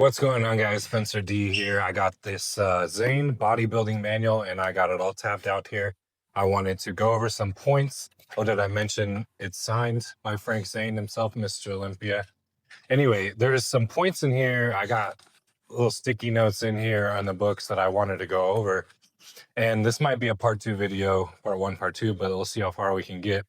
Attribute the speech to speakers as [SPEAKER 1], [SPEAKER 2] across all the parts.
[SPEAKER 1] What's going on, guys? Spencer D here. I got this Zane Bodybuilding manual and I got it all tabbed out here. I wanted to go over some points. What did I mention? It's signed by Frank Zane himself, Mr. Olympia. Anyway, there's some points in here. I got little sticky notes in here on the books that I wanted to go over. And this might be a part 2 video, part 1, part 2, but we'll see how far we can get.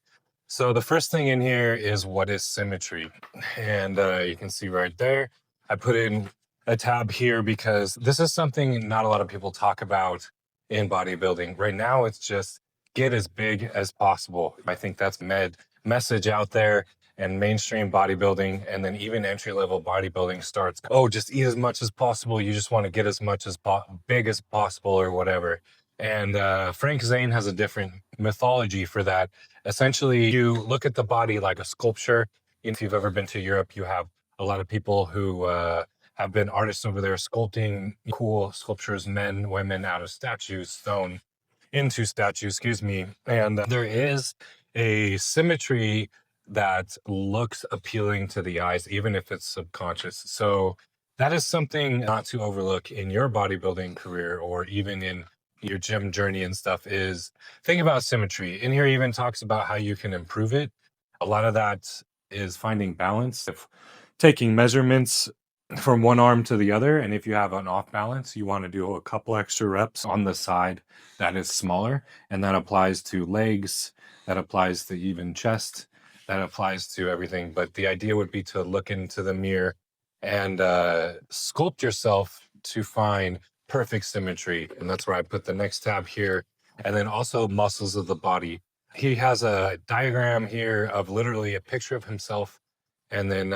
[SPEAKER 1] So the first thing in here is what is symmetry? And you can see right there, I put in a tab here because this is something not a lot of people talk about in bodybuilding. Right now, it's just get as big as possible. I think that's message out there, and mainstream bodybuilding, and then even entry-level bodybuilding starts, oh, just eat as much as possible. You just want to get as much as big as possible or whatever. And Frank Zane has a different mythology for that. Essentially, you look at the body like a sculpture. If you've ever been to Europe, you have a lot of people who have been artists over there sculpting cool sculptures, men, women, out of statues, stone into statues, excuse me. And there is a symmetry that looks appealing to the eyes, even if it's subconscious. So that is something not to overlook in your bodybuilding career or even in your gym journey and stuff. Is think about symmetry. In here even talks about how you can improve it. A lot of that is finding balance, if taking measurements from one arm to the other, and if you have an off balance, you want to do a couple extra reps on the side that is smaller, and that applies to legs, that applies to even chest, that applies to everything. But the idea would be to look into the mirror and sculpt yourself to find perfect symmetry. And that's where I put the next tab here. And then also muscles of the body. He has a diagram here of literally a picture of himself. And then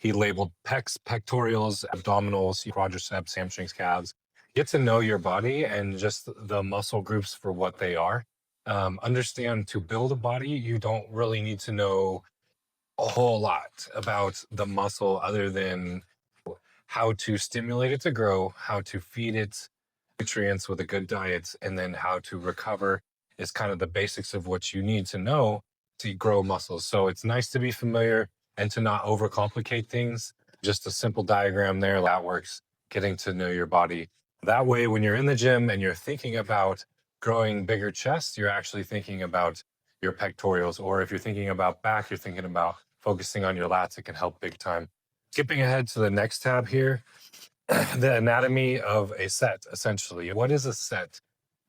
[SPEAKER 1] he labeled pecs, pectorials, abdominals, quadriceps, hamstrings, calves. Get to know your body and just the muscle groups for what they are. Understand, to build a body, you don't really need to know a whole lot about the muscle other than how to stimulate it to grow, how to feed it nutrients with a good diet, and then how to recover is kind of the basics of what you need to know to grow muscles. So it's nice to be familiar and to not overcomplicate things. Just a simple diagram there that works, getting to know your body. That way, when you're in the gym and you're thinking about growing bigger chest, you're actually thinking about your pectorials. Or if you're thinking about back, you're thinking about focusing on your lats. It can help big time. Skipping ahead to the next tab here, the anatomy of a set, essentially. What is a set?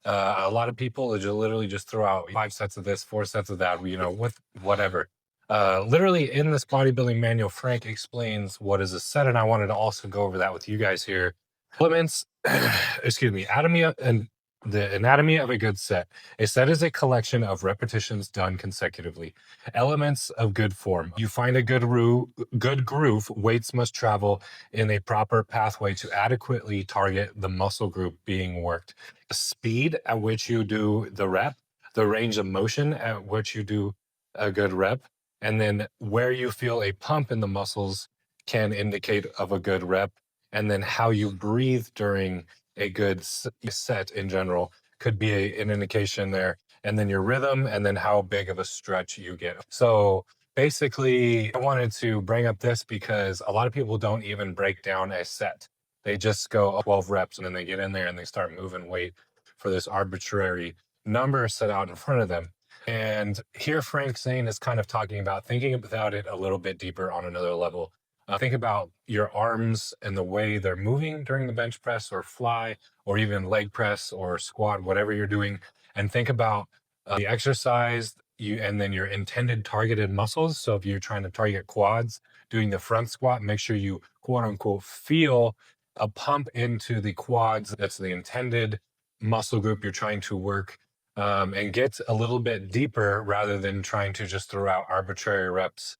[SPEAKER 1] A lot of people literally just throw out 5 sets of this, 4 sets of that, with whatever. Literally in this bodybuilding manual, Frank explains what is a set, and I wanted to also go over that with you guys here. Elements, excuse me, the anatomy of a good set. A set is a collection of repetitions done consecutively. Elements of good form. You find a good groove, weights must travel in a proper pathway to adequately target the muscle group being worked. The speed at which you do the rep, the range of motion at which you do a good rep, and then where you feel a pump in the muscles can indicate of a good rep, and then how you breathe during a good set in general could be an indication there, and then your rhythm, and then how big of a stretch you get. So basically, I wanted to bring up this because a lot of people don't even break down a set. They just go 12 reps and then they get in there and they start moving weight for this arbitrary number set out in front of them. And here Frank Zane is kind of talking about thinking about it a little bit deeper on another level. Think about your arms and the way they're moving during the bench press or fly or even leg press or squat, whatever you're doing. And think about the exercise and then your intended targeted muscles. So if you're trying to target quads, doing the front squat, make sure you quote unquote feel a pump into the quads. That's the intended muscle group you're trying to work, and get a little bit deeper rather than trying to just throw out arbitrary reps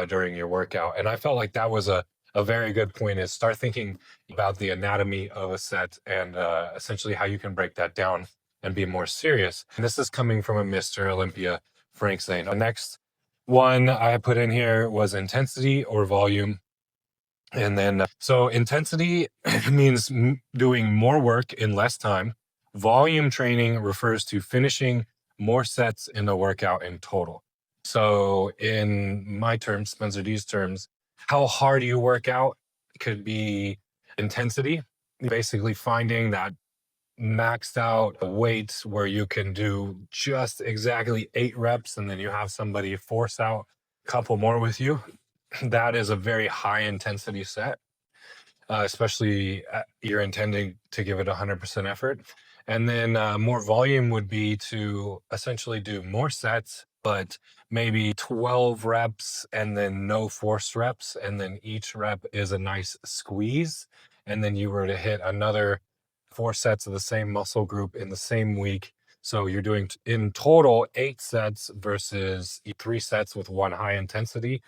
[SPEAKER 1] during your workout. And I felt like that was a very good point, is start thinking about the anatomy of a set and essentially how you can break that down and be more serious. And this is coming from a Mr. Olympia, Frank Zane. The next one I put in here was intensity or volume. And then, so intensity means doing more work in less time. Volume training refers to finishing more sets in the workout in total. So in my terms, Spencer D's terms, how hard you work out could be intensity, basically finding that maxed out weight where you can do just exactly 8 reps and then you have somebody force out a couple more with you. That is a very high intensity set, especially you're intending to give it 100% effort. And then more volume would be to essentially do more sets, but maybe 12 reps and then no force reps. And then each rep is a nice squeeze. And then you were to hit another 4 sets of the same muscle group in the same week. So you're doing in total 8 sets versus 3 sets with one high intensity.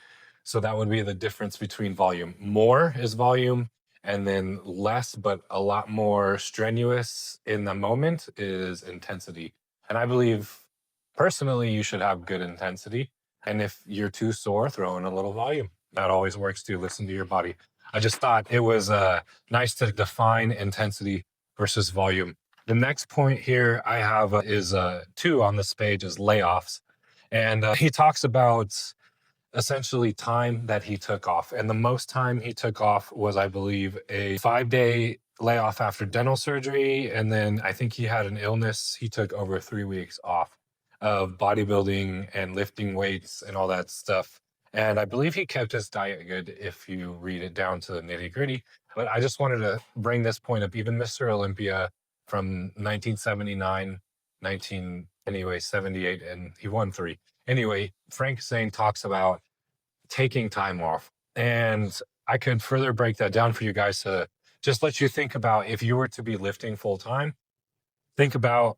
[SPEAKER 1] So that would be the difference between volume. More is volume, and then less, but a lot more strenuous in the moment is intensity. And I believe personally, you should have good intensity. And if you're too sore, throw in a little volume. That always works too. Listen to your body. I just thought it was nice to define intensity versus volume. The next point here I have is 2 on this page is layoffs. And he talks about essentially time that he took off. And the most time he took off was, I believe, a 5-day layoff after dental surgery. And then I think he had an illness. He took over 3 weeks off of bodybuilding and lifting weights and all that stuff. And I believe he kept his diet good if you read it down to the nitty gritty. But I just wanted to bring this point up. Even Mr. Olympia from 1979, 78, and he won 3. Anyway, Frank Zane talks about taking time off. And I could further break that down for you guys to just let you think about if you were to be lifting full time, think about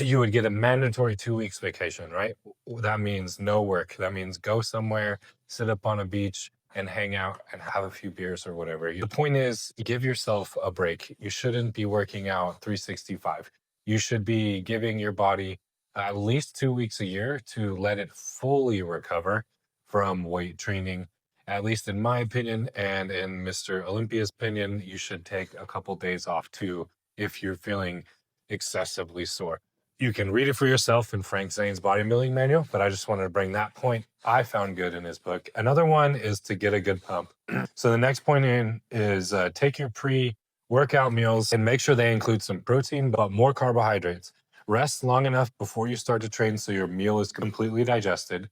[SPEAKER 1] you would get a mandatory 2 weeks vacation, right? That means no work. That means go somewhere, sit up on a beach and hang out and have a few beers or whatever. The point is, give yourself a break. You shouldn't be working out 365. You should be giving your body at least 2 weeks a year to let it fully recover from weight training. At least in my opinion, and in Mr. Olympia's opinion, you should take a couple days off too if you're feeling excessively sore. You can read it for yourself in Frank Zane's bodybuilding manual, but I just wanted to bring that point I found good in his book. Another one is to get a good pump. So the next point in is take your pre-workout meals and make sure they include some protein, but more carbohydrates. Rest long enough before you start to train so your meal is completely digested.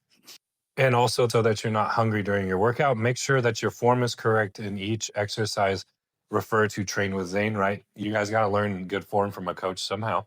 [SPEAKER 1] And also so that you're not hungry during your workout. Make sure that your form is correct in each exercise. Refer to Train with Zane, right? You guys got to learn good form from a coach somehow,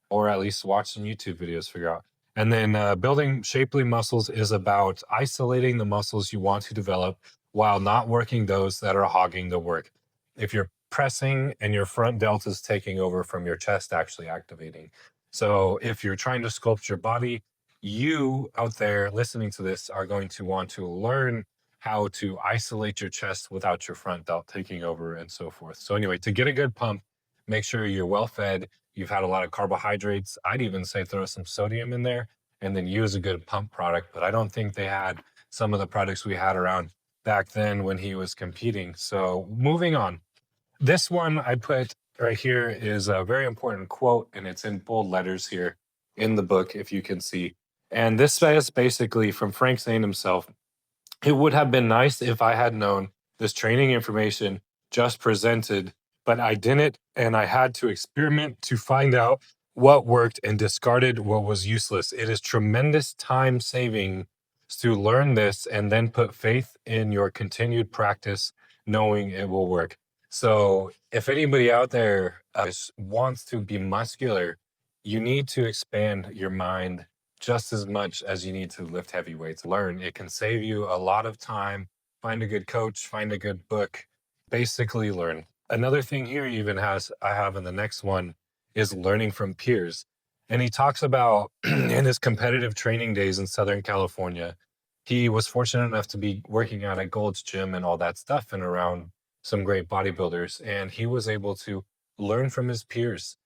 [SPEAKER 1] or at least watch some YouTube videos, figure out. And then building shapely muscles is about isolating the muscles you want to develop while not working those that are hogging the work. If you're pressing and your front delta is taking over from your chest actually activating. So if you're trying to sculpt your body, you out there listening to this are going to want to learn how to isolate your chest without your front delt taking over and so forth. So anyway, to get a good pump, make sure you're well fed. You've had a lot of carbohydrates. I'd even say throw some sodium in there and then use a good pump product. But I don't think they had some of the products we had around back then when he was competing. So moving on. This one I put right here is a very important quote, and it's in bold letters here in the book, if you can see. And this says basically from Frank Zane himself, it would have been nice if I had known this training information just presented, but I didn't, and I had to experiment to find out what worked and discarded what was useless. It is tremendous time saving to learn this and then put faith in your continued practice, knowing it will work. So if anybody out there wants to be muscular, you need to expand your mind just as much as you need to lift heavy weights. Learn. It can save you a lot of time. Find a good coach, find a good book, basically learn. Another thing here even I have in the next one is learning from peers. And he talks about in his competitive training days in Southern California, he was fortunate enough to be working out at Gold's Gym and all that stuff and around some great bodybuilders. And he was able to learn from his peers.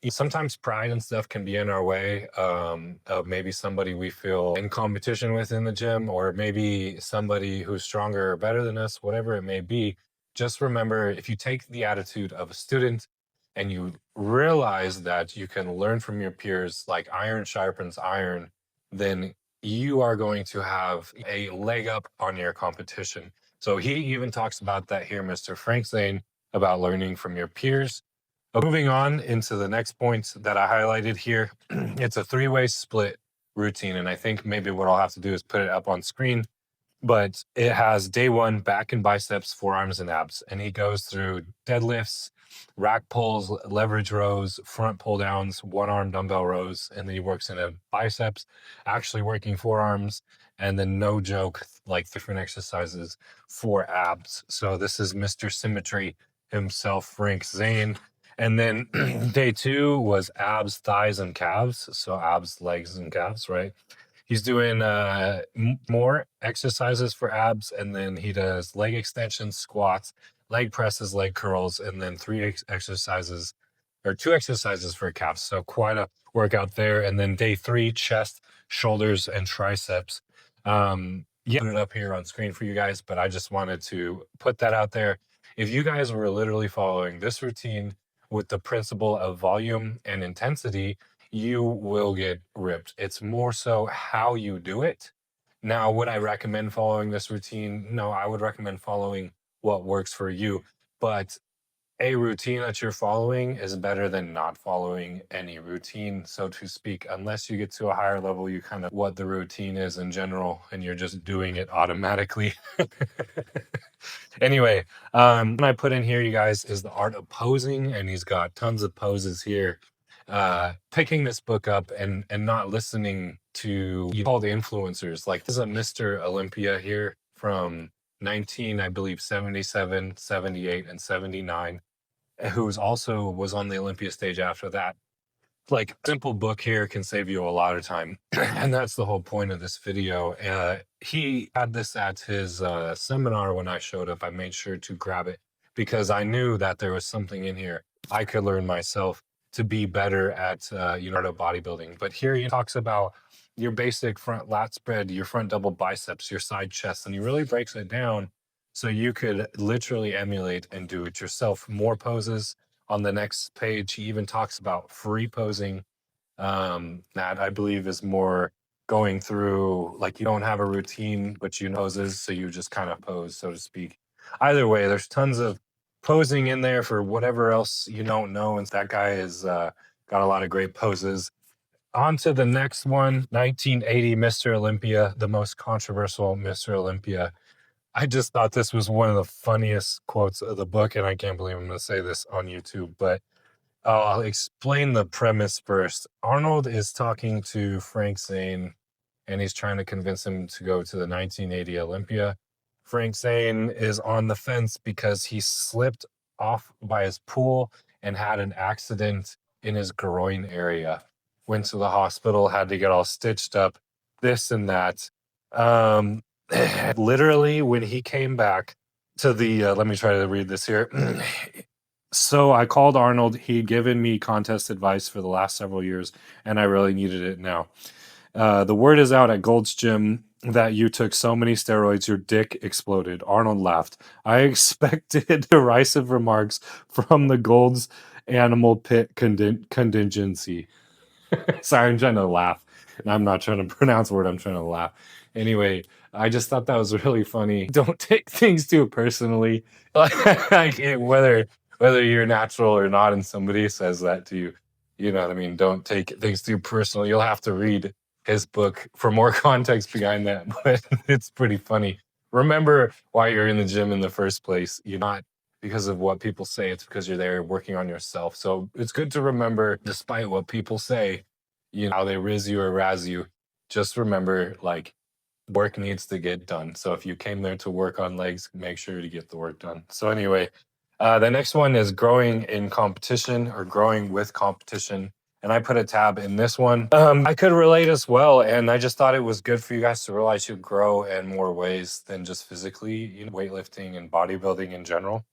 [SPEAKER 1] Sometimes pride and stuff can be in our way of maybe somebody we feel in competition with in the gym, or maybe somebody who's stronger or better than us, whatever it may be. Just remember, if you take the attitude of a student and you realize that you can learn from your peers like iron sharpens iron, then you are going to have a leg up on your competition. So he even talks about that here, Mr. Frank Zane, about learning from your peers. But moving on into the next point that I highlighted here, it's a 3-way split routine. And I think maybe what I'll have to do is put it up on screen, but it has day 1 back and biceps, forearms and abs. And he goes through deadlifts, rack pulls, leverage rows, front pull downs, 1-arm dumbbell rows. And then he works in a biceps, actually working forearms, and then no joke, like different exercises for abs. So this is Mr. Symmetry himself, Frank Zane. And then day 2 was abs, thighs, and calves. So abs, legs, and calves, right? He's doing more exercises for abs, and then he does leg extensions, squats, leg presses, leg curls, and then 3 exercises or 2 exercises for calves. So quite a workout there. And then day 3, chest, shoulders, and triceps. Yeah, put it up here on screen for you guys, but I just wanted to put that out there. If you guys were literally following this routine with the principle of volume and intensity, you will get ripped. It's more so how you do it. Now, would I recommend following this routine? No, I would recommend following what works for you. But a routine that you're following is better than not following any routine, so to speak, unless you get to a higher level, you kind of what the routine is in general, and you're just doing it automatically. Anyway, what I put in here, you guys, is the art of posing, and he's got tons of poses here. Picking this book up and not listening to all the influencers, like this is a Mr. Olympia here from 19, I believe 77, 78, and 79, who's also was on the Olympia stage after that. Like, simple book here can save you a lot of time. And that's the whole point of this video. He had this at his seminar when I showed up. I made sure to grab it because I knew that there was something in here I could learn myself to be better at bodybuilding. But here he talks about your basic front lat spread, your front double biceps, your side chest, and he really breaks it down so you could literally emulate and do it yourself. More poses on the next page. He even talks about free posing. That I believe is more going through, like, you don't have a routine, but you know poses, so you just kind of pose, so to speak. Either way, there's tons of posing in there for whatever else you don't know. And that guy has got a lot of great poses. On to the next one, 1980 Mr. Olympia, the most controversial Mr. Olympia. I just thought this was one of the funniest quotes of the book, and I can't believe I'm going to say this on YouTube, but I'll explain the premise first. Arnold is talking to Frank Zane, and he's trying to convince him to go to the 1980 Olympia. Frank Zane is on the fence because he slipped off by his pool and had an accident in his groin area. Went to the hospital, had to get all stitched up, this and that. Literally, when he came back to the, let me try to read this here. So I called Arnold. He'd given me contest advice for the last several years, and I really needed it now. The word is out at Gold's Gym that you took so many steroids your dick exploded. Arnold laughed. I expected derisive remarks from the Gold's Animal Pit contingency. Sorry, I'm trying to laugh. And I'm not trying to pronounce a word. I'm trying to laugh. Anyway, I just thought that was really funny. Don't take things too personally. Like, whether you're natural or not, and somebody says that to you, you know what I mean? Don't take things too personal. You'll have to read his book for more context behind that, but it's pretty funny. Remember why you're in the gym in the first place. You're not because of what people say, it's because you're there working on yourself. So it's good to remember, despite what people say, you know, how they riz you or razz you, just remember, like, work needs to get done. So if you came there to work on legs, make sure to get the work done. So anyway, the next one is growing in competition or growing with competition. And I put a tab in this one. I could relate as well. And I just thought it was good for you guys to realize you grow in more ways than just physically, you know, weightlifting and bodybuilding in general.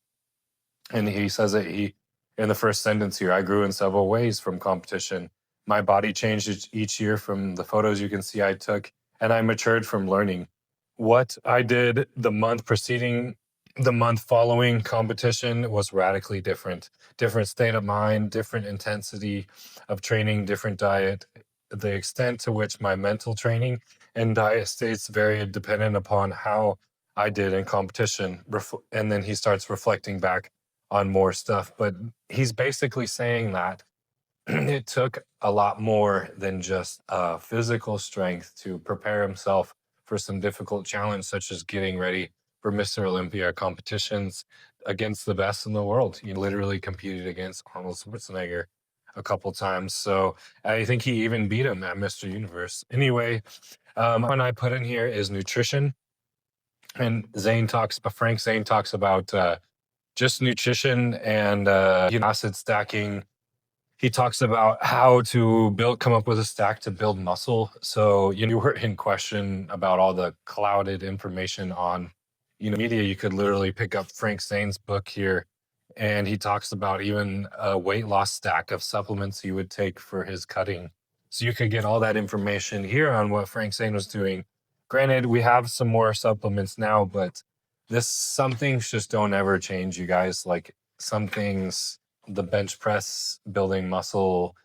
[SPEAKER 1] And he says that in the first sentence here, I grew in several ways from competition. My body changed each year from the photos you can see I took, and I matured from learning. What I did the month preceding the month following competition was radically different. Different state of mind, different intensity of training, different diet. The extent to which my mental training and diet states varied dependent upon how I did in competition. And then he starts reflecting back on more stuff. But he's basically saying that it took a lot more than just physical strength to prepare himself for some difficult challenge, such as getting ready for Mr. Olympia competitions against the best in the world. He literally competed against Arnold Schwarzenegger a couple times. So I think he even beat him at Mr. Universe. Anyway, one I put in here is nutrition. And Frank Zane talks about just nutrition and acid stacking. He talks about how to come up with a stack to build muscle. So, you were in question about all the clouded information on, media. You could literally pick up Frank Zane's book here, and he talks about even a weight loss stack of supplements he would take for his cutting. So you could get all that information here on what Frank Zane was doing. Granted, we have some more supplements now, but some things just don't ever change, you guys. Like some things, the bench press, building muscle,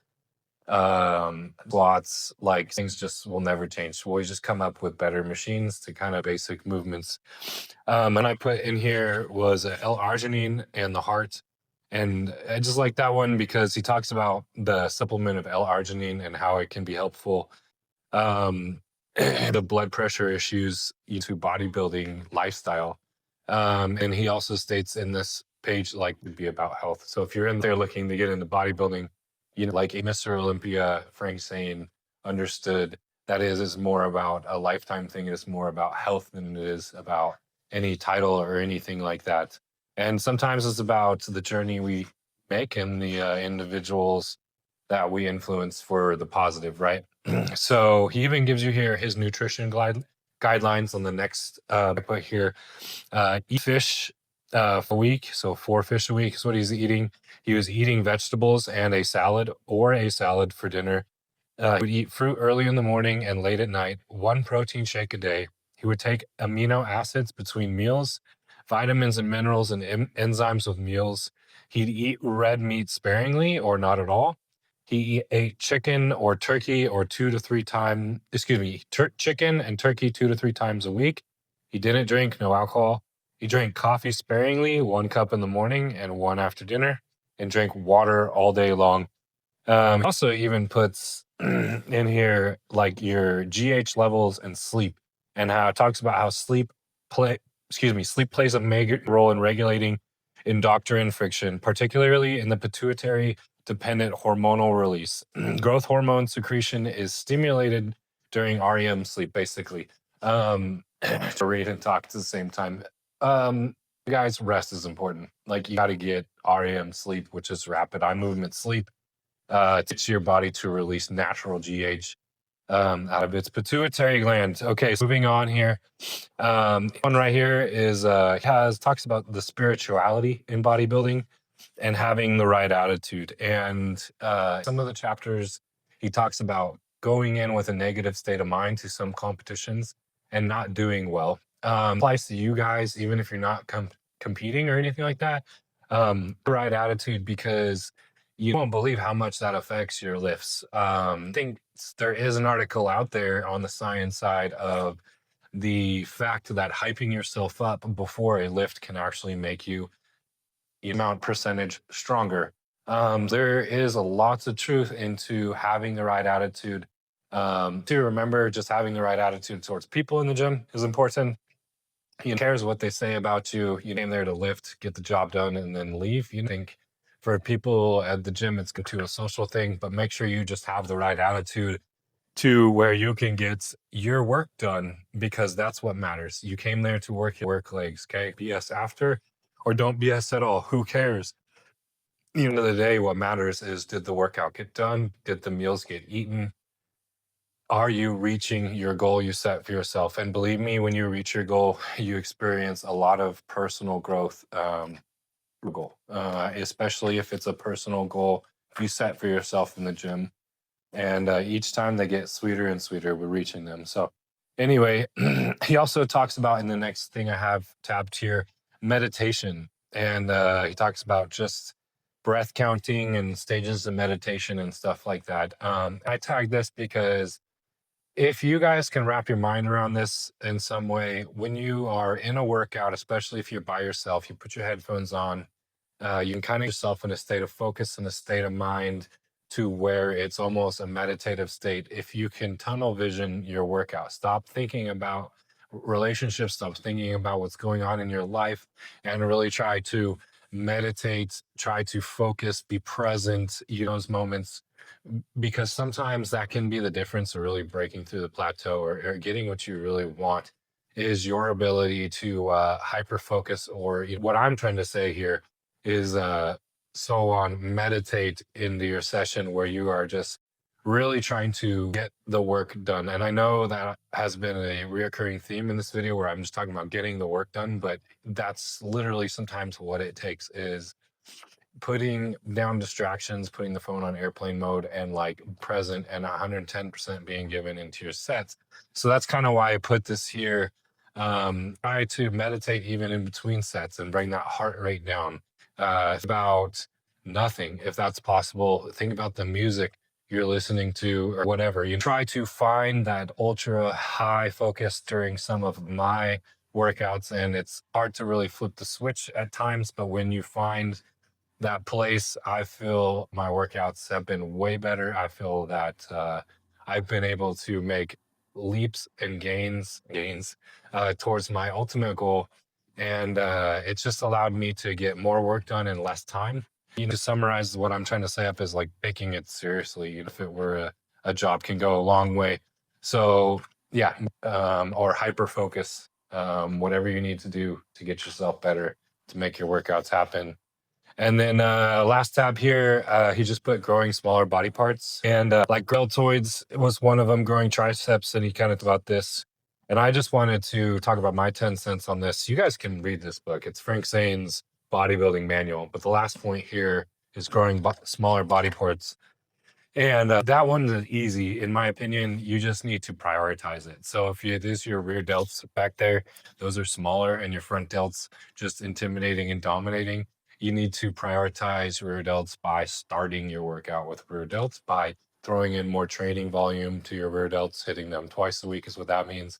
[SPEAKER 1] squats, like things just will never change. We'll always just come up with better machines to kind of basic movements. And I put in here was L-arginine and the heart. And I just like that one because he talks about the supplement of L-arginine and how it can be helpful. The blood pressure issues to bodybuilding lifestyle. And he also states in this page, like, would be about health. So if you're in there looking to get into bodybuilding, like Mr. Olympia, Frank Zane understood that is more about a lifetime thing. It's more about health than it is about any title or anything like that. And sometimes it's about the journey we make and the individuals that we influence for the positive, right? So he even gives you here his nutrition guidelines on the next. I put here, eat fish for a week. So 4 fish a week is what he's eating. He was eating vegetables and a salad for dinner. He would eat fruit early in the morning and late at night, 1 protein shake a day. He would take amino acids between meals, vitamins and minerals and enzymes with meals. He'd eat red meat sparingly or not at all. He ate chicken or turkey or chicken and turkey 2 to 3 times a week. He didn't drink, no alcohol. He drank coffee sparingly, 1 cup in the morning and 1 after dinner, and drank water all day long. Also even puts in here like your GH levels and sleep, and how it talks about how sleep plays a major role in regulating endocrine friction, particularly in the pituitary dependent hormonal release. Growth hormone secretion is stimulated during REM sleep, basically. To read and talk at the same time. Guys, rest is important. Like, you got to get REM sleep, which is rapid eye movement sleep. To teach your body to release natural GH out of its pituitary gland. Okay, so moving on here. One right here is talks about the spirituality in bodybuilding and having the right attitude. And some of the chapters, he talks about going in with a negative state of mind to some competitions and not doing well. Applies to you guys, even if you're not competing or anything like that. The right attitude, because you won't believe how much that affects your lifts. I think there is an article out there on the science side of the fact that hyping yourself up before a lift can actually make you amount percentage stronger. There is a lots of truth into having the right attitude. To remember, just having the right attitude towards people in the gym is important. Who cares what they say about you? You came there to lift, get the job done, and then leave. You think for people at the gym, it's to a social thing, but make sure you just have the right attitude to where you can get your work done, because that's what matters. You came there to work legs, okay? BS after, or don't BS at all. Who cares? At the end of the day, what matters is, did the workout get done? Did the meals get eaten? Are you reaching your goal you set for yourself? And believe me, when you reach your goal, you experience a lot of personal growth, especially if it's a personal goal you set for yourself in the gym. And each time they get sweeter and sweeter with reaching them. So anyway, he also talks about, in the next thing I have tabbed here, meditation. And he talks about just breath counting and stages of meditation and stuff like that. I tagged this because if you guys can wrap your mind around this in some way, when you are in a workout, especially if you're by yourself, you put your headphones on, you can kind of yourself in a state of focus and a state of mind to where it's almost a meditative state. If you can tunnel vision your workout, stop thinking about relationships, stop thinking about what's going on in your life, and really try to meditate, try to focus, be present, those moments, because sometimes that can be the difference of really breaking through the plateau, or getting what you really want, is your ability to hyper focus, or what I'm trying to say here is so on meditate into your session where you are just really trying to get the work done. And I know that has been a reoccurring theme in this video where I'm just talking about getting the work done, but that's literally sometimes what it takes, is putting down distractions, putting the phone on airplane mode, and like present and 110% being given into your sets. So that's kind of why I put this here. Try to meditate even in between sets and bring that heart rate down. It's about nothing, if that's possible. Think about the music you're listening to or whatever. You try to find that ultra high focus during some of my workouts, and it's hard to really flip the switch at times, but when you find that place, I feel my workouts have been way better. I feel that I've been able to make leaps and gains towards my ultimate goal. And it's just allowed me to get more work done in less time. To summarize what I'm trying to say up is like taking it seriously. If it were a job, can go a long way. So yeah, or hyper focus, whatever you need to do to get yourself better, to make your workouts happen. And then last tab here, he just put growing smaller body parts. And like deltoids was one of them, growing triceps, and he kind of about this. And I just wanted to talk about my 10 cents on this. You guys can read this book. It's Frank Zane's Bodybuilding Manual. But the last point here is growing smaller body parts. And that one is easy. In my opinion, you just need to prioritize it. So if it is your rear delts back there, those are smaller, and your front delts just intimidating and dominating, you need to prioritize rear delts by starting your workout with rear delts, by throwing in more training volume to your rear delts, hitting them twice a week is what that means.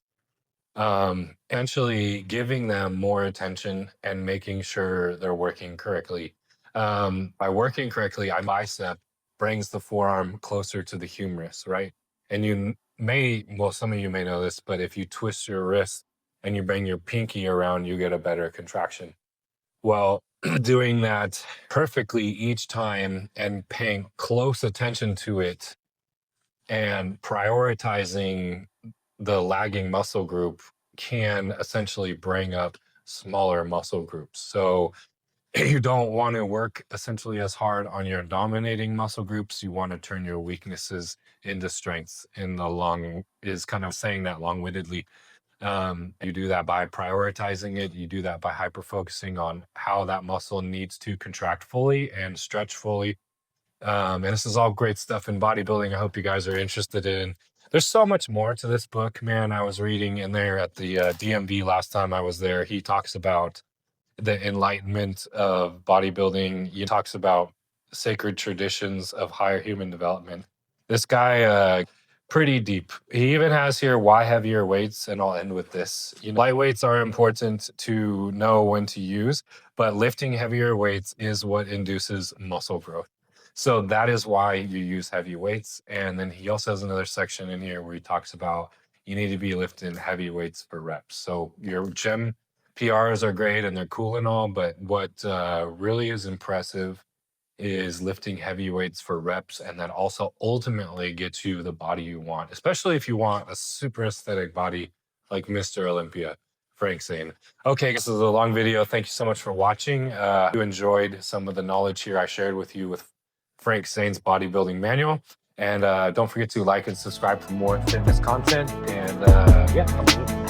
[SPEAKER 1] Essentially giving them more attention and making sure they're working correctly. By working correctly, I bicep brings the forearm closer to the humerus, right? And well, some of you may know this, but if you twist your wrist and you bring your pinky around, you get a better contraction. Well, doing that perfectly each time and paying close attention to it and prioritizing the lagging muscle group can essentially bring up smaller muscle groups. So you don't want to work essentially as hard on your dominating muscle groups. You want to turn your weaknesses into strengths. In the long is kind of saying that long-windedly. You do that by prioritizing it. You do that by hyper focusing on how that muscle needs to contract fully and stretch fully. And this is all great stuff in bodybuilding. I hope you guys are interested in. There's so much more to this book, man. I was reading in there at the DMV last time I was there. He talks about the enlightenment of bodybuilding. He talks about sacred traditions of higher human development. This guy, pretty deep. He even has here why heavier weights, and I'll end with this. Light weights are important to know when to use, but lifting heavier weights is what induces muscle growth. So that is why you use heavy weights. And then he also has another section in here where he talks about you need to be lifting heavy weights for reps. So your gym PRs are great and they're cool and all, but what really is impressive is lifting heavy weights for reps, and that also ultimately gets you the body you want, especially if you want a super aesthetic body like Mr. Olympia, Frank Zane. Okay, this is a long video. Thank you so much for watching. If you enjoyed some of the knowledge here I shared with you with Frank Zane's Bodybuilding Manual. And don't forget to like and subscribe for more fitness content. And yeah,